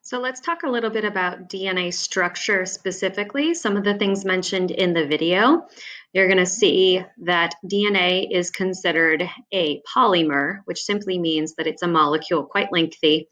So let's talk a little bit about DNA structure specifically, some of the things mentioned in the video. You're going to see that DNA is considered a polymer, which simply means that it's a molecule quite lengthy,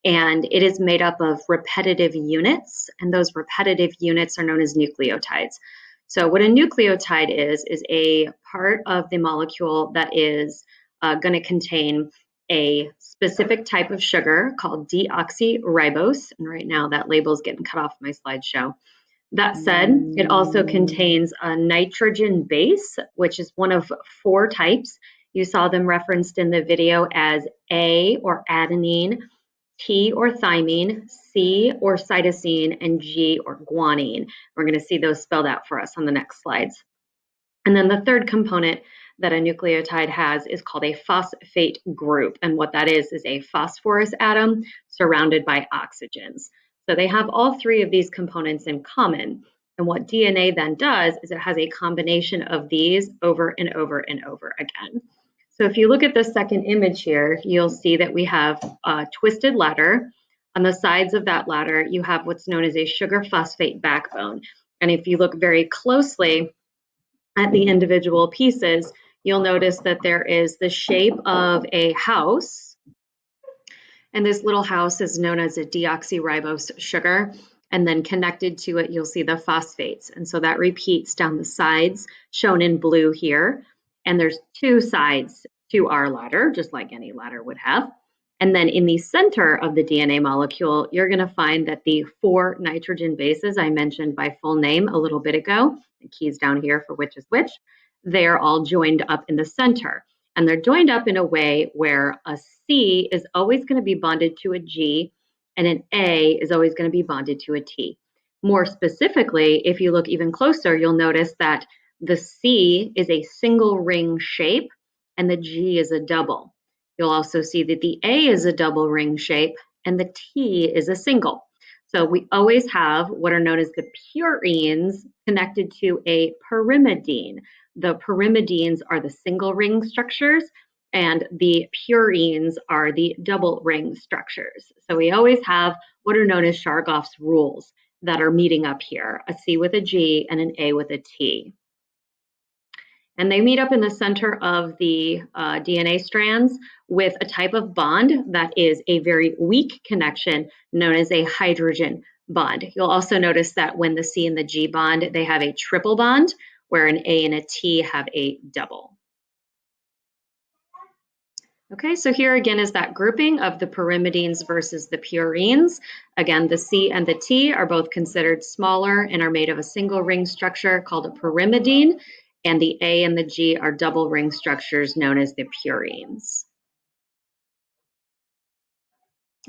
and it is made up of repetitive units, and those repetitive units are known as nucleotides. So what a nucleotide is a part of the molecule that is going to contain a specific type of sugar called deoxyribose. And right now that label is getting cut off my slideshow. That said, it also contains a nitrogen base, which is one of 4 types. You saw them referenced in the video as A or adenine, T or thymine, C or cytosine, and G or guanine. We're going to see those spelled out for us on the next slides. And then the third component that a nucleotide has is called a phosphate group. And what that is a phosphorus atom surrounded by oxygens. So they have all 3 of these components in common. And what DNA then does is it has a combination of these over and over and over again. So if you look at the second image here, you'll see that we have a twisted ladder. On the sides of that ladder, you have what's known as a sugar phosphate backbone. And if you look very closely at the individual pieces, you'll notice that there is the shape of a house. And this little house is known as a deoxyribose sugar. And then connected to it, you'll see the phosphates. And so that repeats down the sides, shown in blue here. And there's 2 sides to our ladder, just like any ladder would have. And then in the center of the DNA molecule, you're going to find that the 4 nitrogen bases I mentioned by full name a little bit ago, the keys down here for which is which, they're all joined up in the center. And they're joined up in a way where a C is always going to be bonded to a G, and an A is always going to be bonded to a T. More specifically, if you look even closer, you'll notice that the C is a single ring shape and the G is a double. You'll also see that the A is a double ring shape and the T is a single. So we always have what are known as the purines connected to a pyrimidine. The pyrimidines are the single ring structures and the purines are the double ring structures. So we always have what are known as Chargaff's rules that are meeting up here, a C with a G and an A with a T. And they meet up in the center of the DNA strands with a type of bond that is a very weak connection known as a hydrogen bond. You'll also notice that when the C and the G bond, they have a triple bond, where an A and a T have a double. Okay, so here again is that grouping of the pyrimidines versus the purines. Again, the C and the T are both considered smaller and are made of a single ring structure called a pyrimidine, and the A and the G are double ring structures known as the purines.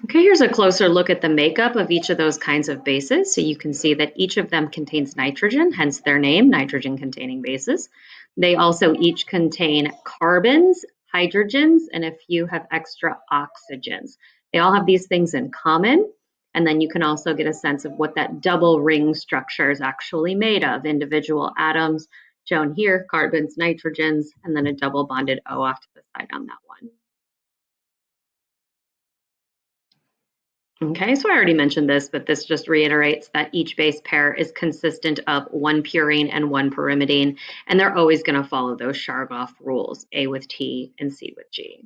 Okay, here's a closer look at the makeup of each of those kinds of bases. So you can see that each of them contains nitrogen, hence their name, nitrogen-containing bases. They also each contain carbons, hydrogens, and a few have extra oxygens. They all have these things in common. And then you can also get a sense of what that double ring structure is actually made of. Individual atoms shown here, carbons, nitrogens, and then a double bonded O off to the side on that one. Okay, so I already mentioned this, but this just reiterates that each base pair is consistent of 1 purine and 1 pyrimidine, and they're always going to follow those Chargaff rules, A with T and C with G.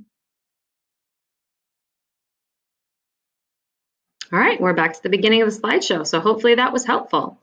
All right, we're back to the beginning of the slideshow, so hopefully that was helpful.